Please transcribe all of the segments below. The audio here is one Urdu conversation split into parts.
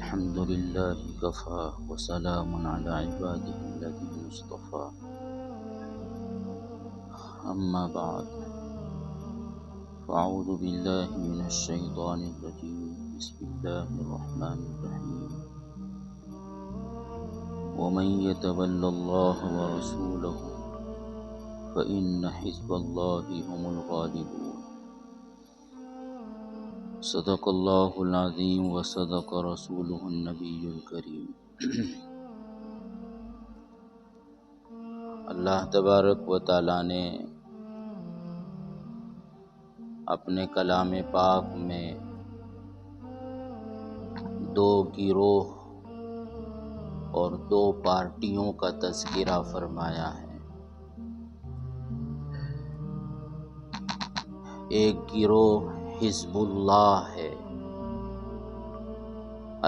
الحمد لله كفى وسلام على عباده الذين اصطفى أما بعد فأعوذ بالله من الشيطان الرجيم بسم الله الرحمن الرحيم ومن يتول الله ورسوله فإن حزب الله هم الغالبون صدق اللہ العظیم وصدق رسولہ النبی الکریم۔ اللہ تبارک و تعالیٰ نے اپنے کلام پاک میں دو گروہ اور دو پارٹیوں کا تذکرہ فرمایا ہے۔ ایک گروہ حزب اللہ ہے،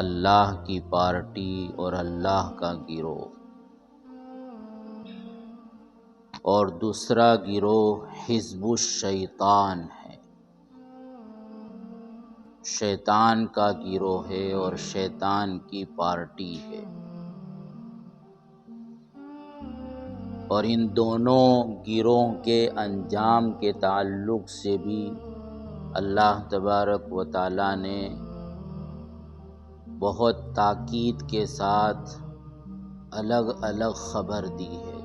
اللہ کی پارٹی اور اللہ کا گروہ، اور دوسرا گروہ حزب الشیطان ہے، شیطان کا گروہ ہے اور شیطان کی پارٹی ہے۔ اور ان دونوں گروہ کے انجام کے تعلق سے بھی اللہ تبارک و تعالیٰ نے بہت تاکید کے ساتھ الگ الگ خبر دی ہے۔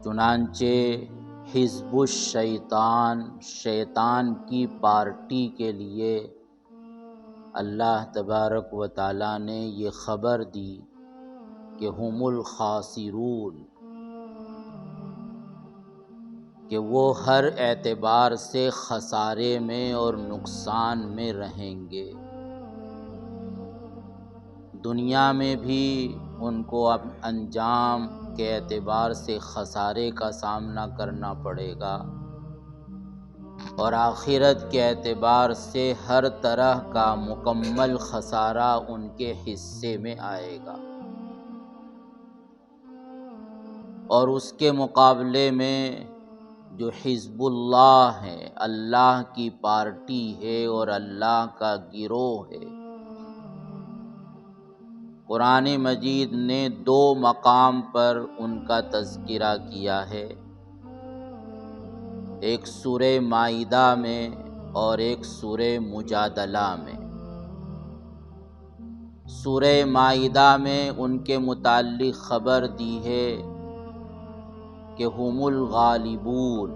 چنانچہ حزب الشیطان، شیطان کی پارٹی کے لیے اللہ تبارک و تعالیٰ نے یہ خبر دی کہ ہم الخاسرون، کہ وہ ہر اعتبار سے خسارے میں اور نقصان میں رہیں گے۔ دنیا میں بھی ان کو اب انجام کے اعتبار سے خسارے کا سامنا کرنا پڑے گا، اور آخرت کے اعتبار سے ہر طرح کا مکمل خسارہ ان کے حصے میں آئے گا۔ اور اس کے مقابلے میں جو حزب اللہ ہے، اللہ کی پارٹی ہے اور اللہ کا گروہ ہے، قرآن مجید نے دو مقام پر ان کا تذکرہ کیا ہے، ایک سورہ مائدہ میں اور ایک سورہ مجادلہ میں۔ سورہ مائدہ میں ان کے متعلق خبر دی ہے کہ ہم الغالبون،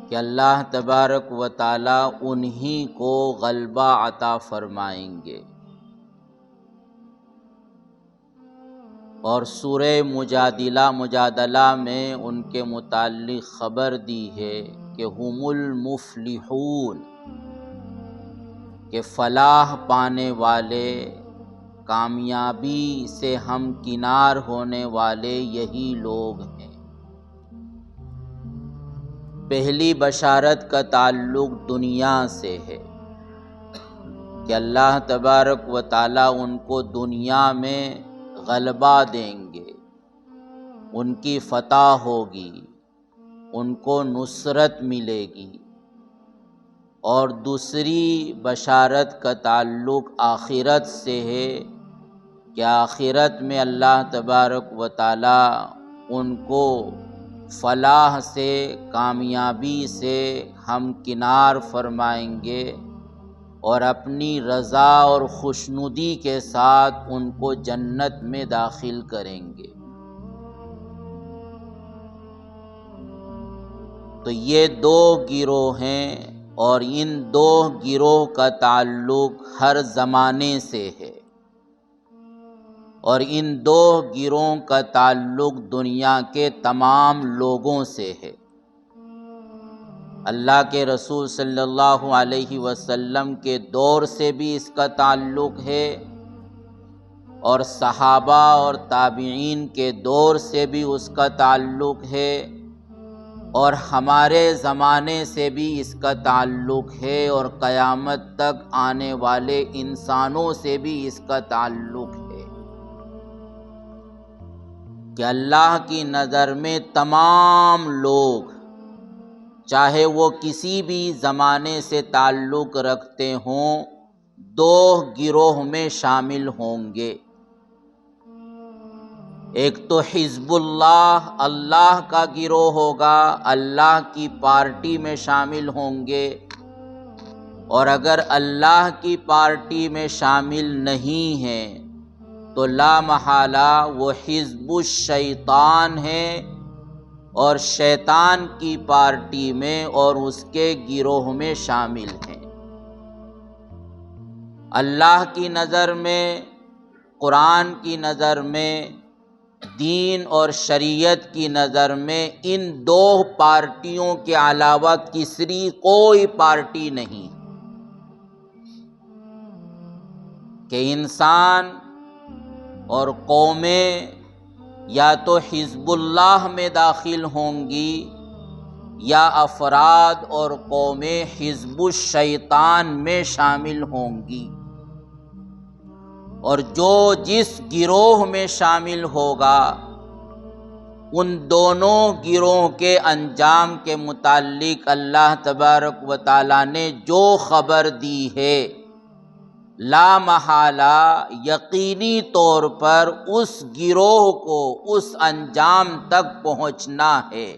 کہ اللہ تبارک و تعالیٰ انہی کو غلبہ عطا فرمائیں گے۔ اور سورہ مجادلہ میں ان کے متعلق خبر دی ہے کہ ہم المفلحون، کہ فلاح پانے والے، کامیابی سے ہمکنار ہونے والے یہی لوگ ہیں۔ پہلی بشارت کا تعلق دنیا سے ہے کہ اللہ تبارک و تعالیٰ ان کو دنیا میں غلبہ دیں گے، ان کی فتح ہوگی، ان کو نصرت ملے گی۔ اور دوسری بشارت کا تعلق آخرت سے ہے کہ آخرت میں اللہ تبارک و تعالیٰ ان کو فلاح سے، کامیابی سے ہمکنار فرمائیں گے اور اپنی رضا اور خوشنودی کے ساتھ ان کو جنت میں داخل کریں گے۔ تو یہ دو گروہ ہیں، اور ان دو گروہ کا تعلق ہر زمانے سے ہے، اور ان دو گروہوں کا تعلق دنیا کے تمام لوگوں سے ہے۔ اللہ کے رسول صلی اللہ علیہ وسلم کے دور سے بھی اس کا تعلق ہے، اور صحابہ اور تابعین کے دور سے بھی اس کا تعلق ہے، اور ہمارے زمانے سے بھی اس کا تعلق ہے، اور قیامت تک آنے والے انسانوں سے بھی اس کا تعلق ہے کہ اللہ کی نظر میں تمام لوگ، چاہے وہ کسی بھی زمانے سے تعلق رکھتے ہوں، دو گروہ میں شامل ہوں گے۔ ایک تو حزب اللہ، اللہ کا گروہ ہوگا، اللہ کی پارٹی میں شامل ہوں گے، اور اگر اللہ کی پارٹی میں شامل نہیں ہیں تو لا محالہ وہ حزب الشیطان ہے، اور شیطان کی پارٹی میں اور اس کے گروہ میں شامل ہیں۔ اللہ کی نظر میں، قرآن کی نظر میں، دین اور شریعت کی نظر میں ان دو پارٹیوں کے علاوہ تیسری کوئی پارٹی نہیں، کہ انسان اور قومیں یا تو حزب اللہ میں داخل ہوں گی یا افراد اور قومیں حزب الشیطان میں شامل ہوں گی، اور جو جس گروہ میں شامل ہوگا ان دونوں گروہ کے انجام کے متعلق اللہ تبارک و تعالیٰ نے جو خبر دی ہے، لا محالہ یقینی طور پر اس گروہ کو اس انجام تک پہنچنا ہے۔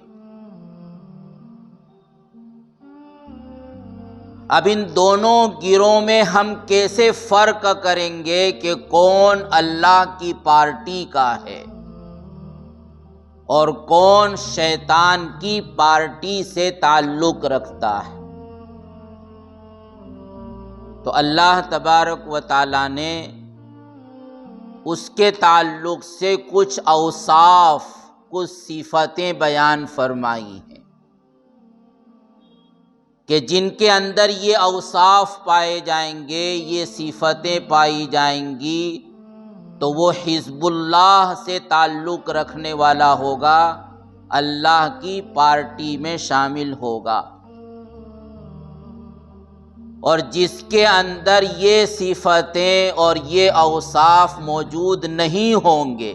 اب ان دونوں گروہ میں ہم کیسے فرق کریں گے کہ کون اللہ کی پارٹی کا ہے اور کون شیطان کی پارٹی سے تعلق رکھتا ہے؟ تو اللہ تبارک و تعالیٰ نے اس کے تعلق سے کچھ اوصاف، کچھ صفتیں بیان فرمائی ہیں کہ جن کے اندر یہ اوصاف پائے جائیں گے، یہ صفتیں پائی جائیں گی، تو وہ حزب اللہ سے تعلق رکھنے والا ہوگا، اللہ کی پارٹی میں شامل ہوگا۔ اور جس کے اندر یہ صفتیں اور یہ اوصاف موجود نہیں ہوں گے،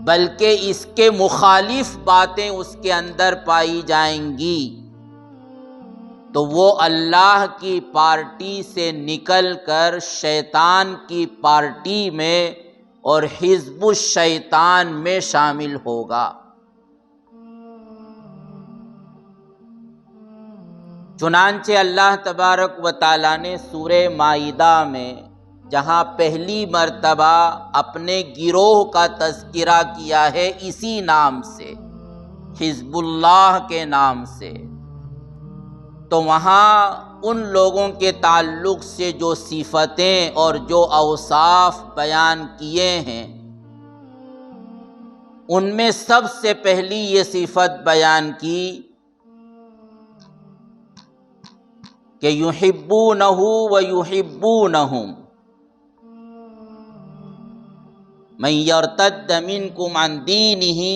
بلکہ اس کے مخالف باتیں اس کے اندر پائی جائیں گی، تو وہ اللہ کی پارٹی سے نکل کر شیطان کی پارٹی میں اور حزب الشیطان میں شامل ہوگا۔ چنانچہ اللہ تبارک و تعالیٰ نے سورہ مائدہ میں جہاں پہلی مرتبہ اپنے گروہ کا تذکرہ کیا ہے اسی نام سے، حزب اللہ کے نام سے، تو وہاں ان لوگوں کے تعلق سے جو صفتیں اور جو اوصاف بیان کیے ہیں، ان میں سب سے پہلی یہ صفت بیان کی کہ یحبونہ ویحبونہم، من یرتد منکم عن دینہ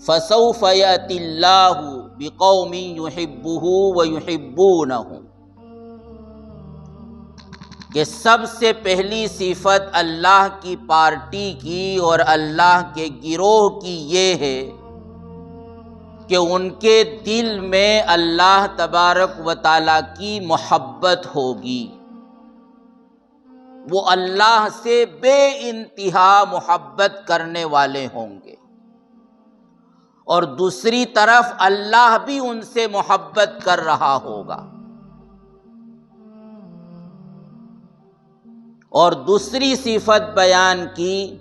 فسوف یأتی اللہ بقوم یحبہ ویحبونہ، کہ سب سے پہلی صفت اللہ کی پارٹی کی اور اللہ کے گروہ کی یہ ہے کہ ان کے دل میں اللہ تبارک و تعالیٰ کی محبت ہوگی، وہ اللہ سے بے انتہا محبت کرنے والے ہوں گے، اور دوسری طرف اللہ بھی ان سے محبت کر رہا ہوگا۔ اور دوسری صفت بیان کی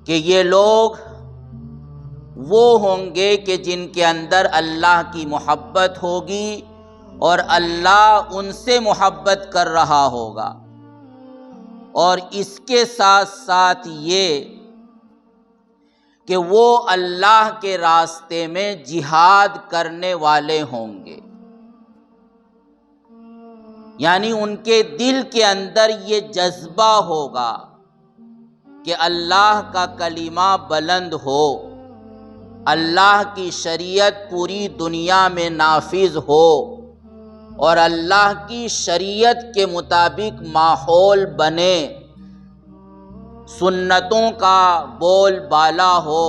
کہ یہ لوگ وہ ہوں گے کہ جن کے اندر اللہ کی محبت ہوگی اور اللہ ان سے محبت کر رہا ہوگا، اور اس کے ساتھ ساتھ یہ کہ وہ اللہ کے راستے میں جہاد کرنے والے ہوں گے، یعنی ان کے دل کے اندر یہ جذبہ ہوگا کہ اللہ کا کلمہ بلند ہو، اللہ کی شریعت پوری دنیا میں نافذ ہو، اور اللہ کی شریعت کے مطابق ماحول بنے، سنتوں کا بول بالا ہو،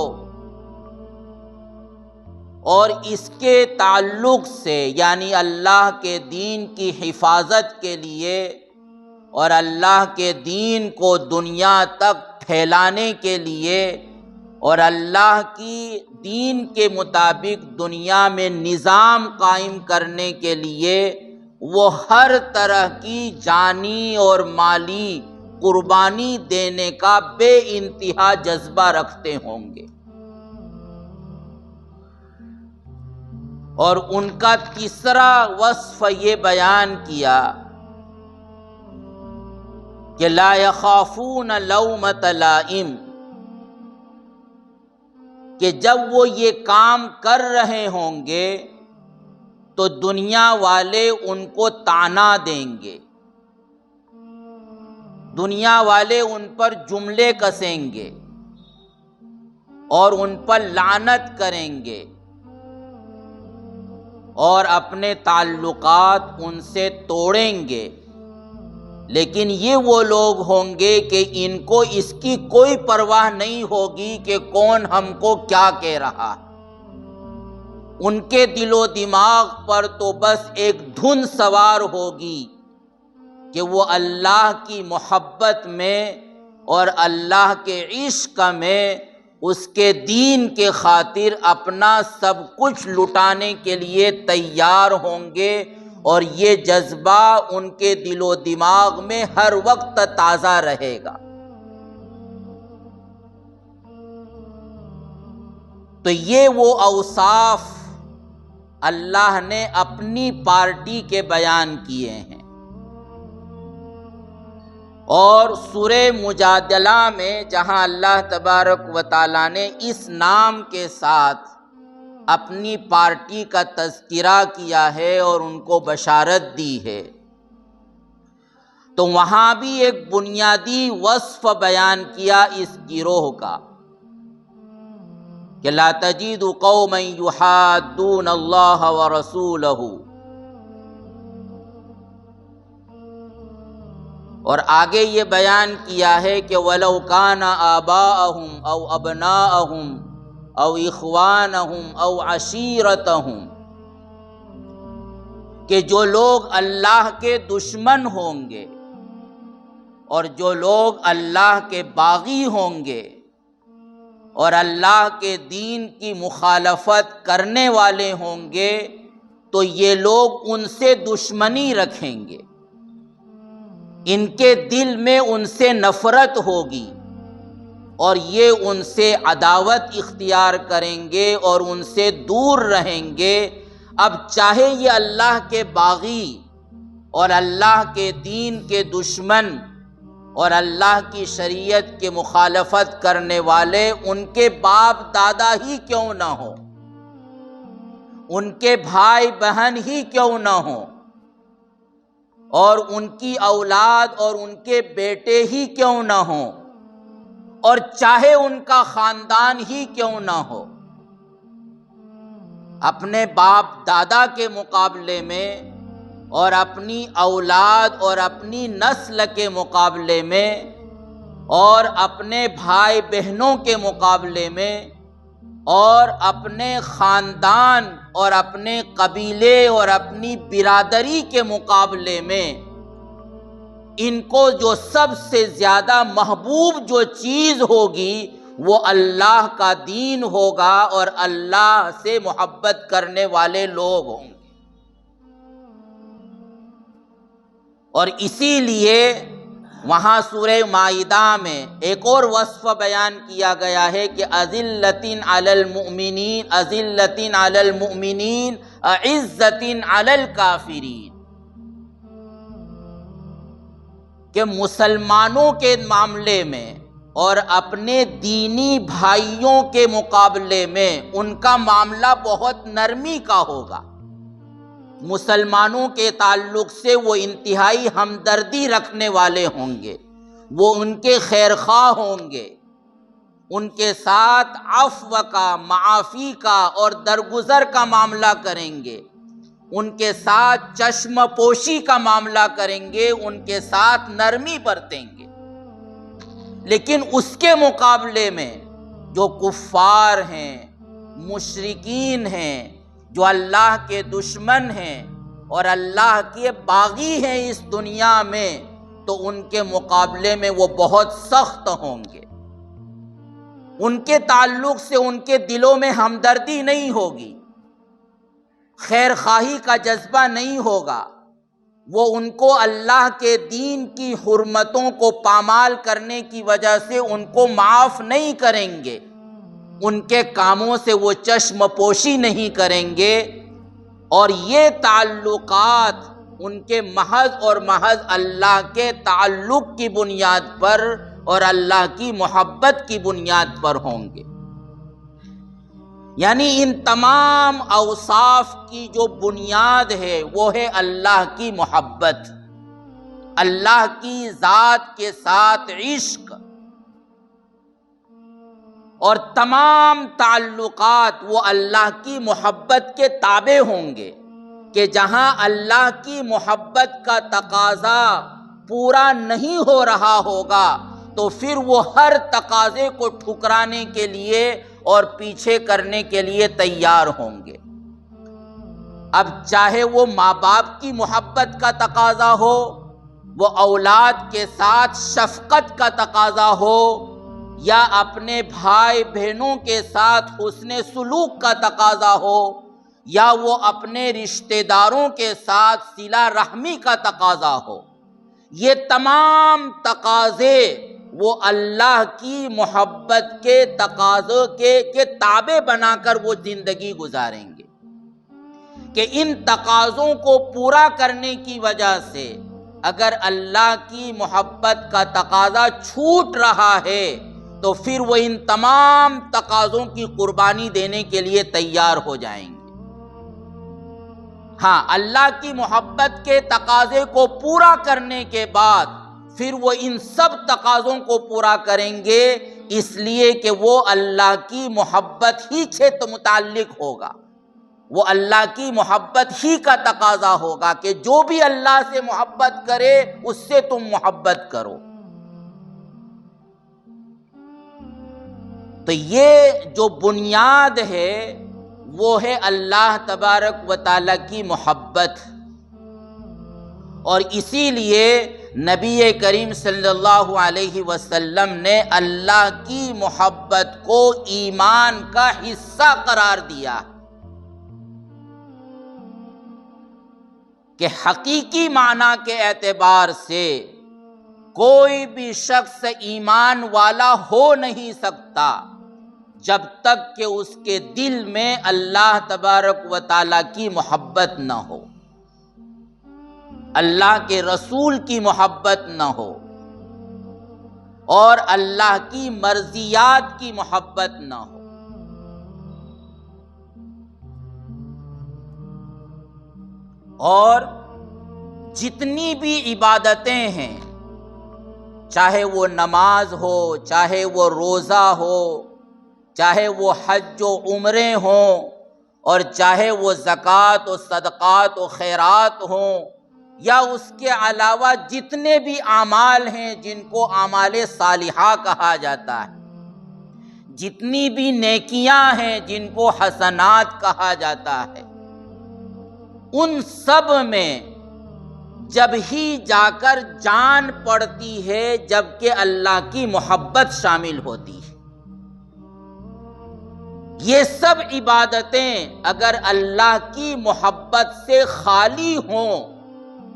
اور اس کے تعلق سے یعنی اللہ کے دین کی حفاظت کے لیے اور اللہ کے دین کو دنیا تک پھیلانے کے لیے اور اللہ کی دین کے مطابق دنیا میں نظام قائم کرنے کے لیے وہ ہر طرح کی جانی اور مالی قربانی دینے کا بے انتہا جذبہ رکھتے ہوں گے۔ اور ان کا تیسرا وصف یہ بیان کیا کہ لا یخافون لومۃ لائم، کہ جب وہ یہ کام کر رہے ہوں گے تو دنیا والے ان کو طعنہ دیں گے، دنیا والے ان پر جملے کسیں گے اور ان پر لعنت کریں گے اور اپنے تعلقات ان سے توڑیں گے، لیکن یہ وہ لوگ ہوں گے کہ ان کو اس کی کوئی پرواہ نہیں ہوگی کہ کون ہم کو کیا کہہ رہا۔ ان کے دل و دماغ پر تو بس ایک دھن سوار ہوگی کہ وہ اللہ کی محبت میں اور اللہ کے عشق میں اس کے دین کے خاطر اپنا سب کچھ لٹانے کے لیے تیار ہوں گے، اور یہ جذبہ ان کے دل و دماغ میں ہر وقت تازہ رہے گا۔ تو یہ وہ اوصاف اللہ نے اپنی پارٹی کے بیان کیے ہیں۔ اور سورہ مجادلہ میں جہاں اللہ تبارک و تعالیٰ نے اس نام کے ساتھ اپنی پارٹی کا تذکرہ کیا ہے اور ان کو بشارت دی ہے، تو وہاں بھی ایک بنیادی وصف بیان کیا اس گروہ کا کہ لا تجد قوما یحادون اللہ ورسولہ، اور آگے یہ بیان کیا ہے کہ وَلَوْ كَانَ آبَاءَهُمْ أَوْ أَبْنَاءَهُمْ او اخوانہم او عشیرتہم، کہ جو لوگ اللہ کے دشمن ہوں گے اور جو لوگ اللہ کے باغی ہوں گے اور اللہ کے دین کی مخالفت کرنے والے ہوں گے، تو یہ لوگ ان سے دشمنی رکھیں گے، ان کے دل میں ان سے نفرت ہوگی اور یہ ان سے عداوت اختیار کریں گے اور ان سے دور رہیں گے۔ اب چاہے یہ اللہ کے باغی اور اللہ کے دین کے دشمن اور اللہ کی شریعت کے مخالفت کرنے والے ان کے باپ دادا ہی کیوں نہ ہوں، ان کے بھائی بہن ہی کیوں نہ ہوں، اور ان کی اولاد اور ان کے بیٹے ہی کیوں نہ ہوں، اور چاہے ان کا خاندان ہی کیوں نہ ہو، اپنے باپ دادا کے مقابلے میں اور اپنی اولاد اور اپنی نسل کے مقابلے میں اور اپنے بھائی بہنوں کے مقابلے میں اور اپنے خاندان اور اپنے قبیلے اور اپنی برادری کے مقابلے میں ان کو جو سب سے زیادہ محبوب جو چیز ہوگی وہ اللہ کا دین ہوگا اور اللہ سے محبت کرنے والے لوگ ہوں گے۔ اور اسی لیے وہاں سورہ مائدہ میں ایک اور وصف بیان کیا گیا ہے کہ اذلۃ علی المؤمنین اذلۃ علی المؤمنین اعزۃ علی الکافرین، کہ مسلمانوں کے معاملے میں اور اپنے دینی بھائیوں کے مقابلے میں ان کا معاملہ بہت نرمی کا ہوگا، مسلمانوں کے تعلق سے وہ انتہائی ہمدردی رکھنے والے ہوں گے، وہ ان کے خیرخواہ ہوں گے، ان کے ساتھ عفو کا، معافی کا اور درگزر کا معاملہ کریں گے، ان کے ساتھ چشم پوشی کا معاملہ کریں گے، ان کے ساتھ نرمی برتیں گے۔ لیکن اس کے مقابلے میں جو کفار ہیں، مشرکین ہیں، جو اللہ کے دشمن ہیں اور اللہ کے باغی ہیں اس دنیا میں، تو ان کے مقابلے میں وہ بہت سخت ہوں گے۔ ان کے تعلق سے ان کے دلوں میں ہمدردی نہیں ہوگی، خیر خواہی کا جذبہ نہیں ہوگا، وہ ان کو اللہ کے دین کی حرمتوں کو پامال کرنے کی وجہ سے ان کو معاف نہیں کریں گے، ان کے کاموں سے وہ چشم پوشی نہیں کریں گے، اور یہ تعلقات ان کے محض اور محض اللہ کے تعلق کی بنیاد پر اور اللہ کی محبت کی بنیاد پر ہوں گے۔ یعنی ان تمام اوصاف کی جو بنیاد ہے وہ ہے اللہ کی محبت، اللہ کی ذات کے ساتھ عشق، اور تمام تعلقات وہ اللہ کی محبت کے تابع ہوں گے، کہ جہاں اللہ کی محبت کا تقاضا پورا نہیں ہو رہا ہوگا تو پھر وہ ہر تقاضے کو ٹھکرانے کے لیے اور پیچھے کرنے کے لیے تیار ہوں گے۔ اب چاہے وہ ماں باپ کی محبت کا تقاضا ہو، وہ اولاد کے ساتھ شفقت کا تقاضا ہو، یا اپنے بھائی بہنوں کے ساتھ حسن سلوک کا تقاضا ہو، یا وہ اپنے رشتہ داروں کے ساتھ صلہ رحمی کا تقاضا ہو، یہ تمام تقاضے وہ اللہ کی محبت کے تقاضوں کے تابع بنا کر وہ زندگی گزاریں گے، کہ ان تقاضوں کو پورا کرنے کی وجہ سے اگر اللہ کی محبت کا تقاضا چھوٹ رہا ہے تو پھر وہ ان تمام تقاضوں کی قربانی دینے کے لیے تیار ہو جائیں گے۔ ہاں، اللہ کی محبت کے تقاضے کو پورا کرنے کے بعد پھر وہ ان سب تقاضوں کو پورا کریں گے، اس لیے کہ وہ اللہ کی محبت ہی سے متعلق ہوگا، وہ اللہ کی محبت ہی کا تقاضا ہوگا کہ جو بھی اللہ سے محبت کرے اس سے تم محبت کرو۔ تو یہ جو بنیاد ہے وہ ہے اللہ تبارک و تعالیٰ کی محبت، اور اسی لیے نبی کریم صلی اللہ علیہ وسلم نے اللہ کی محبت کو ایمان کا حصہ قرار دیا کہ حقیقی معنی کے اعتبار سے کوئی بھی شخص ایمان والا ہو نہیں سکتا جب تک کہ اس کے دل میں اللہ تبارک و تعالیٰ کی محبت نہ ہو، اللہ کے رسول کی محبت نہ ہو، اور اللہ کی مرضیات کی محبت نہ ہو۔ اور جتنی بھی عبادتیں ہیں، چاہے وہ نماز ہو، چاہے وہ روزہ ہو، چاہے وہ حج و عمرے ہوں، اور چاہے وہ زکوٰۃ و صدقات و خیرات ہوں، یا اس کے علاوہ جتنے بھی اعمال ہیں جن کو اعمال صالحہ کہا جاتا ہے، جتنی بھی نیکیاں ہیں جن کو حسنات کہا جاتا ہے، ان سب میں جب ہی جا کر جان پڑتی ہے جبکہ اللہ کی محبت شامل ہوتی ہے۔ یہ سب عبادتیں اگر اللہ کی محبت سے خالی ہوں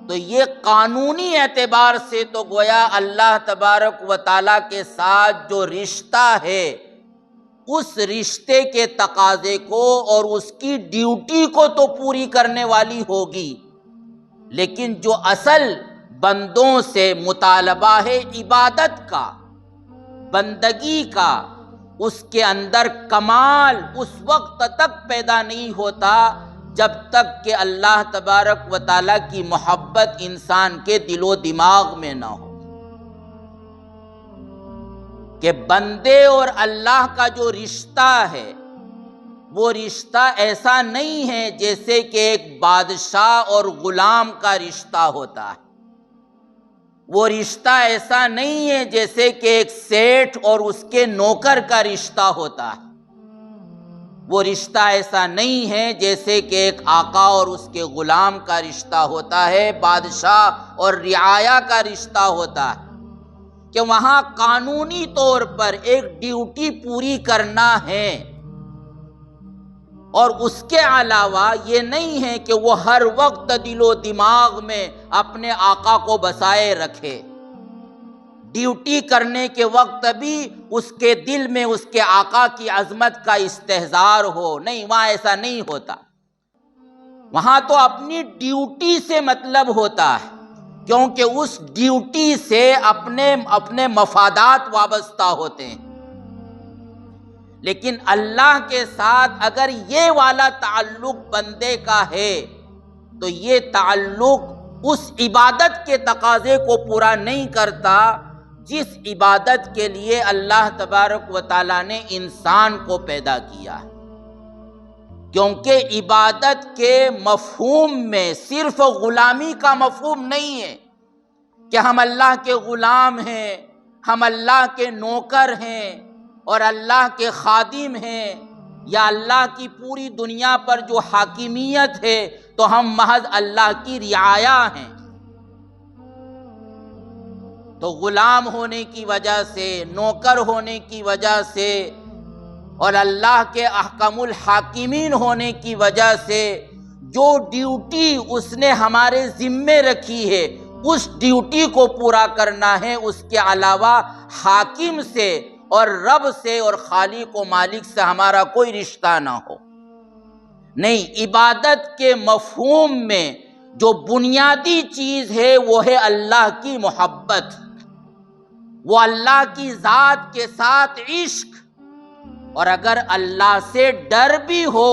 تو یہ قانونی اعتبار سے تو گویا اللہ تبارک و تعالیٰ کے ساتھ جو رشتہ ہے اس رشتے کے تقاضے کو اور اس کی ڈیوٹی کو تو پوری کرنے والی ہوگی، لیکن جو اصل بندوں سے مطالبہ ہے عبادت کا، بندگی کا، اس کے اندر کمال اس وقت تک پیدا نہیں ہوتا جب تک کہ اللہ تبارک و تعالیٰ کی محبت انسان کے دل و دماغ میں نہ ہو، کہ بندے اور اللہ کا جو رشتہ ہے وہ رشتہ ایسا نہیں ہے جیسے کہ ایک بادشاہ اور غلام کا رشتہ ہوتا ہے۔ وہ رشتہ ایسا نہیں ہے جیسے کہ ایک سیٹھ اور اس کے نوکر کا رشتہ ہوتا ہے، وہ رشتہ ایسا نہیں ہے جیسے کہ ایک آقا اور اس کے غلام کا رشتہ ہوتا ہے، بادشاہ اور رعایا کا رشتہ ہوتا ہے، کہ وہاں قانونی طور پر ایک ڈیوٹی پوری کرنا ہے، اور اس کے علاوہ یہ نہیں ہے کہ وہ ہر وقت دل و دماغ میں اپنے آقا کو بسائے رکھے، ڈیوٹی کرنے کے وقت بھی اس کے دل میں اس کے آقا کی عظمت کا استحضار ہو، نہیں، وہاں ایسا نہیں ہوتا۔ وہاں تو اپنی ڈیوٹی سے مطلب ہوتا ہے، کیونکہ اس ڈیوٹی سے اپنے مفادات وابستہ ہوتے ہیں۔ لیکن اللہ کے ساتھ اگر یہ والا تعلق بندے کا ہے تو یہ تعلق اس عبادت کے تقاضے کو پورا نہیں کرتا جس عبادت کے لیے اللہ تبارک و تعالیٰ نے انسان کو پیدا کیا ہے، کیونکہ عبادت کے مفہوم میں صرف غلامی کا مفہوم نہیں ہے کہ ہم اللہ کے غلام ہیں، ہم اللہ کے نوکر ہیں اور اللہ کے خادم ہیں، یا اللہ کی پوری دنیا پر جو حاکمیت ہے تو ہم محض اللہ کی رعایا ہیں۔ تو غلام ہونے کی وجہ سے، نوکر ہونے کی وجہ سے اور اللہ کے احکم الحاکمین ہونے کی وجہ سے جو ڈیوٹی اس نے ہمارے ذمے رکھی ہے اس ڈیوٹی کو پورا کرنا ہے، اس کے علاوہ حاکم سے اور رب سے اور خالق و مالک سے ہمارا کوئی رشتہ نہ ہو۔ نہیں، عبادت کے مفہوم میں جو بنیادی چیز ہے وہ ہے اللہ کی محبت، وہ اللہ کی ذات کے ساتھ عشق، اور اگر اللہ سے ڈر بھی ہو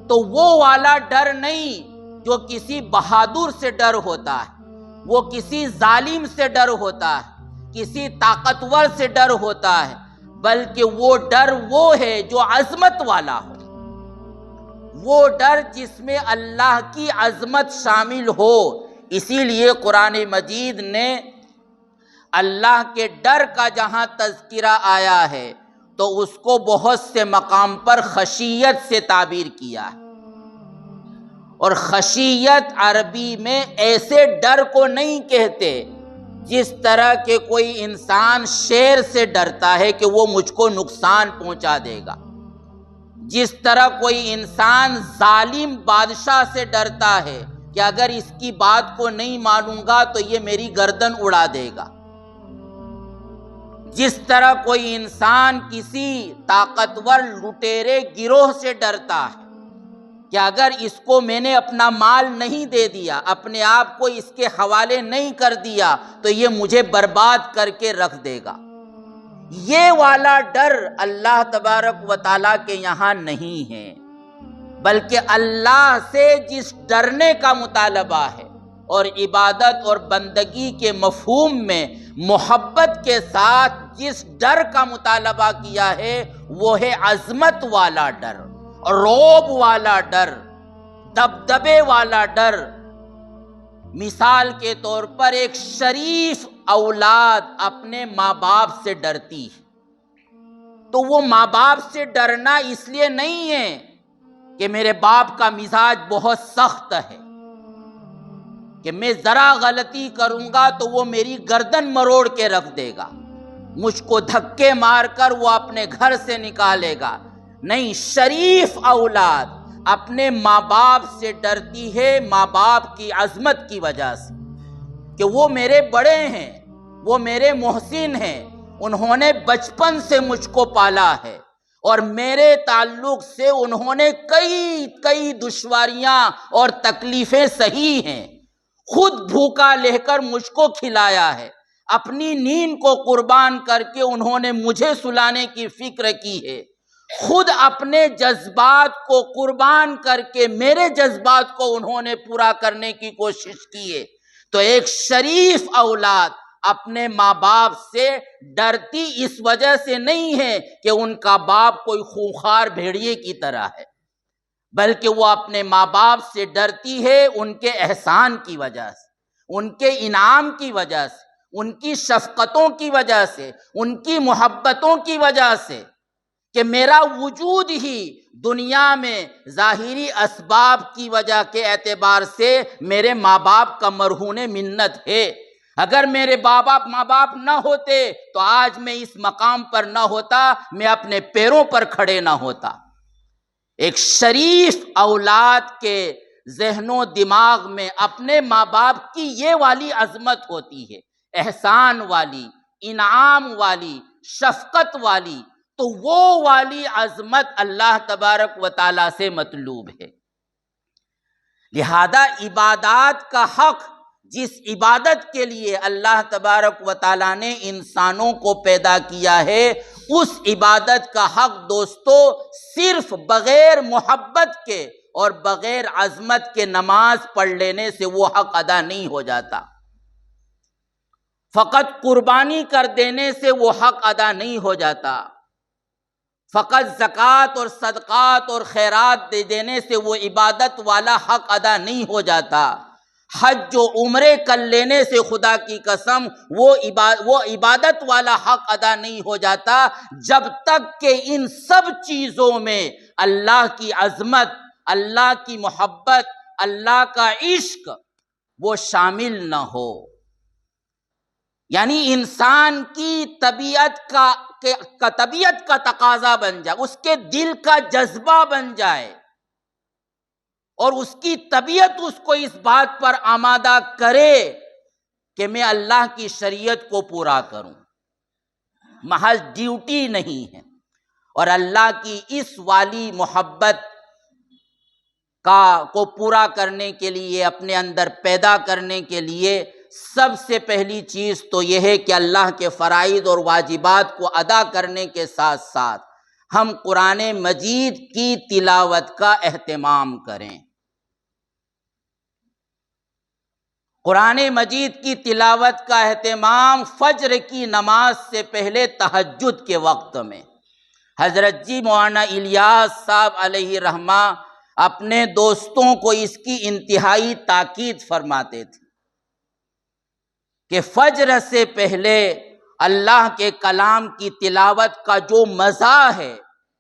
تو وہ والا ڈر نہیں جو کسی بہادر سے ڈر ہوتا ہے، وہ کسی ظالم سے ڈر ہوتا ہے، کسی طاقتور سے ڈر ہوتا ہے، بلکہ وہ ڈر وہ ہے جو عظمت والا ہو، وہ ڈر جس میں اللہ کی عظمت شامل ہو۔ اسی لیے قرآن مجید نے اللہ کے ڈر کا جہاں تذکرہ آیا ہے تو اس کو بہت سے مقام پر خشیت سے تعبیر کیا ہے، اور خشیت عربی میں ایسے ڈر کو نہیں کہتے جس طرح کہ کوئی انسان شیر سے ڈرتا ہے کہ وہ مجھ کو نقصان پہنچا دے گا، جس طرح کوئی انسان ظالم بادشاہ سے ڈرتا ہے کہ اگر اس کی بات کو نہیں مانوں گا تو یہ میری گردن اڑا دے گا، جس طرح کوئی انسان کسی طاقتور لٹیرے گروہ سے ڈرتا ہے کہ اگر اس کو میں نے اپنا مال نہیں دے دیا، اپنے آپ کو اس کے حوالے نہیں کر دیا تو یہ مجھے برباد کر کے رکھ دے گا، یہ والا ڈر اللہ تبارک و تعالیٰ کے یہاں نہیں ہے، بلکہ اللہ سے جس ڈرنے کا مطالبہ ہے اور عبادت اور بندگی کے مفہوم میں محبت کے ساتھ جس ڈر کا مطالبہ کیا ہے وہ ہے عظمت والا ڈر، رعب والا ڈر، دبدبے والا ڈر۔ مثال کے طور پر ایک شریف اولاد اپنے ماں باپ سے ڈرتی ہے، تو وہ ماں باپ سے ڈرنا اس لیے نہیں ہے کہ میرے باپ کا مزاج بہت سخت ہے، کہ میں ذرا غلطی کروں گا تو وہ میری گردن مروڑ کے رکھ دے گا، مجھ کو دھکے مار کر وہ اپنے گھر سے نکالے گا۔ نہیں، شریف اولاد اپنے ماں باپ سے ڈرتی ہے ماں باپ کی عظمت کی وجہ سے، کہ وہ میرے بڑے ہیں، وہ میرے محسن ہیں، انہوں نے بچپن سے مجھ کو پالا ہے اور میرے تعلق سے انہوں نے کئی دشواریاں اور تکلیفیں سہی ہیں، خود بھوکا لے کر مجھ کو کھلایا ہے، اپنی نیند کو قربان کر کے انہوں نے مجھے سلانے کی فکر کی ہے، خود اپنے جذبات کو قربان کر کے میرے جذبات کو انہوں نے پورا کرنے کی کوشش کی ہے۔ تو ایک شریف اولاد اپنے ماں باپ سے ڈرتی اس وجہ سے نہیں ہے کہ ان کا باپ کوئی خونخوار بھیڑیے کی طرح ہے، بلکہ وہ اپنے ماں باپ سے ڈرتی ہے ان کے احسان کی وجہ سے، ان کے انعام کی وجہ سے، ان کی شفقتوں کی وجہ سے، ان کی محبتوں کی وجہ سے کہ میرا وجود ہی دنیا میں ظاہری اسباب کی وجہ کے اعتبار سے میرے ماں باپ کا مرہون منت ہے۔ اگر میرے ماں باپ نہ ہوتے تو آج میں اس مقام پر نہ ہوتا، میں اپنے پیروں پر کھڑے نہ ہوتا۔ ایک شریف اولاد کے ذہن و دماغ میں اپنے ماں باپ کی یہ والی عظمت ہوتی ہے، احسان والی، انعام والی، شفقت والی، تو وہ والی عظمت اللہ تبارک و تعالیٰ سے مطلوب ہے۔ لہذا عبادات کا حق، جس عبادت کے لیے اللہ تبارک و تعالیٰ نے انسانوں کو پیدا کیا ہے، اس عبادت کا حق دوستو صرف بغیر محبت کے اور بغیر عظمت کے نماز پڑھ لینے سے وہ حق ادا نہیں ہو جاتا۔ فقط قربانی کر دینے سے وہ حق ادا نہیں ہو جاتا۔ فقط زکوٰۃ اور صدقات اور خیرات دے دینے سے وہ عبادت والا حق ادا نہیں ہو جاتا۔ حج و عمرے کر لینے سے خدا کی قسم وہ عبادت والا حق ادا نہیں ہو جاتا، جب تک کہ ان سب چیزوں میں اللہ کی عظمت، اللہ کی محبت، اللہ کا عشق وہ شامل نہ ہو۔ یعنی انسان کی طبیعت کا تقاضا بن جائے، اس کے دل کا جذبہ بن جائے، اور اس کی طبیعت اس کو اس بات پر آمادہ کرے کہ میں اللہ کی شریعت کو پورا کروں، محض ڈیوٹی نہیں ہے۔ اور اللہ کی اس والی محبت کو پورا کرنے کے لیے، اپنے اندر پیدا کرنے کے لیے سب سے پہلی چیز تو یہ ہے کہ اللہ کے فرائض اور واجبات کو ادا کرنے کے ساتھ ساتھ ہم قرآن مجید کی تلاوت کا اہتمام کریں۔ قرآن مجید کی تلاوت کا اہتمام فجر کی نماز سے پہلے تہجد کے وقت میں۔ حضرت جی مولانا الیاس صاحب علیہ رحمہ اپنے دوستوں کو اس کی انتہائی تاکید فرماتے تھے کہ فجر سے پہلے اللہ کے کلام کی تلاوت کا جو مزہ ہے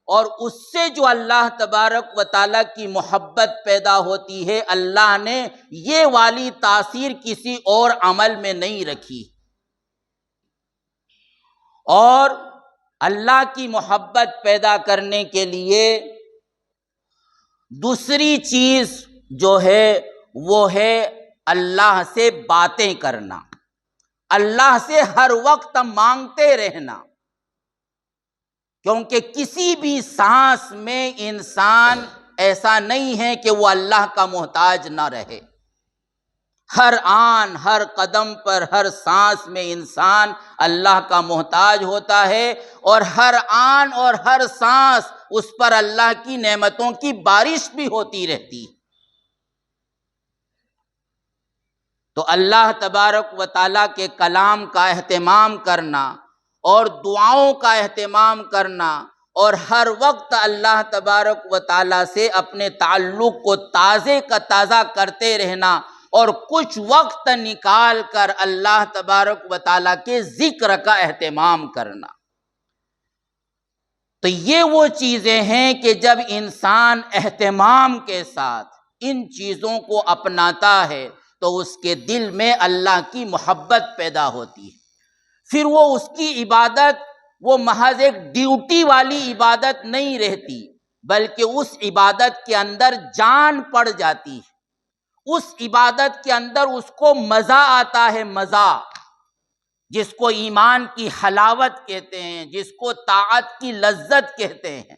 اور اس سے جو اللہ تبارک و تعالیٰ کی محبت پیدا ہوتی ہے، اللہ نے یہ والی تاثیر کسی اور عمل میں نہیں رکھی۔ اور اللہ کی محبت پیدا کرنے کے لیے دوسری چیز جو ہے وہ ہے اللہ سے باتیں کرنا، اللہ سے ہر وقت مانگتے رہنا، کیونکہ کسی بھی سانس میں انسان ایسا نہیں ہے کہ وہ اللہ کا محتاج نہ رہے۔ ہر آن، ہر قدم پر، ہر سانس میں انسان اللہ کا محتاج ہوتا ہے، اور ہر آن اور ہر سانس اس پر اللہ کی نعمتوں کی بارش بھی ہوتی رہتی۔ تو اللہ تبارک و تعالیٰ کے کلام کا اہتمام کرنا اور دعاؤں کا اہتمام کرنا، اور ہر وقت اللہ تبارک و تعالیٰ سے اپنے تعلق کو تازے کا تازہ کرتے رہنا، اور کچھ وقت نکال کر اللہ تبارک و تعالیٰ کے ذکر کا اہتمام کرنا۔ تو یہ وہ چیزیں ہیں کہ جب انسان اہتمام کے ساتھ ان چیزوں کو اپناتا ہے تو اس کے دل میں اللہ کی محبت پیدا ہوتی ہے۔ پھر وہ اس کی عبادت وہ محض ایک ڈیوٹی والی عبادت نہیں رہتی، بلکہ اس عبادت کے اندر جان پڑ جاتی ہے، اس عبادت کے اندر اس کو مزہ آتا ہے، مزہ جس کو ایمان کی حلاوت کہتے ہیں، جس کو طاعت کی لذت کہتے ہیں۔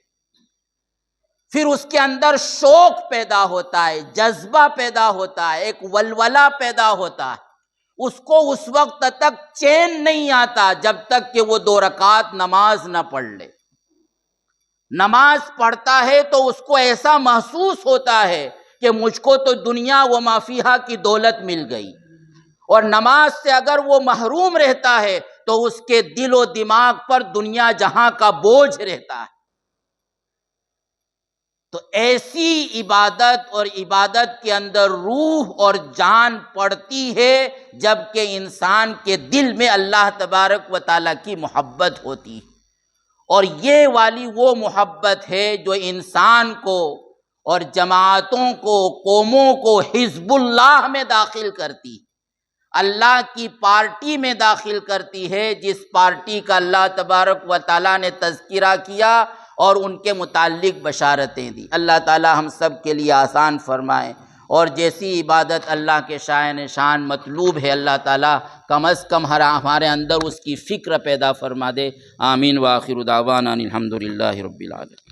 پھر اس کے اندر شوق پیدا ہوتا ہے، جذبہ پیدا ہوتا ہے، ایک ولولہ پیدا ہوتا ہے۔ اس کو اس وقت تک چین نہیں آتا جب تک کہ وہ 2 رکعت نماز نہ پڑھ لے۔ نماز پڑھتا ہے تو اس کو ایسا محسوس ہوتا ہے کہ مجھ کو تو دنیا و ما فیہا کی دولت مل گئی، اور نماز سے اگر وہ محروم رہتا ہے تو اس کے دل و دماغ پر دنیا جہاں کا بوجھ رہتا ہے۔ تو ایسی عبادت اور عبادت کے اندر روح اور جان پڑتی ہے جب کہ انسان کے دل میں اللہ تبارک و تعالیٰ کی محبت ہوتی ہے، اور یہ والی وہ محبت ہے جو انسان کو اور جماعتوں کو، قوموں کو حزب اللہ میں داخل کرتی، اللہ کی پارٹی میں داخل کرتی ہے، جس پارٹی کا اللہ تبارک و تعالیٰ نے تذکرہ کیا اور ان کے متعلق بشارتیں دی۔ اللہ تعالیٰ ہم سب کے لیے آسان فرمائے، اور جیسی عبادت اللہ کے شان مطلوب ہے، اللہ تعالیٰ کم از کم ہمارے اندر اس کی فکر پیدا فرما دے۔ آمین وآخر دعوانا الحمدللہ رب العالمین۔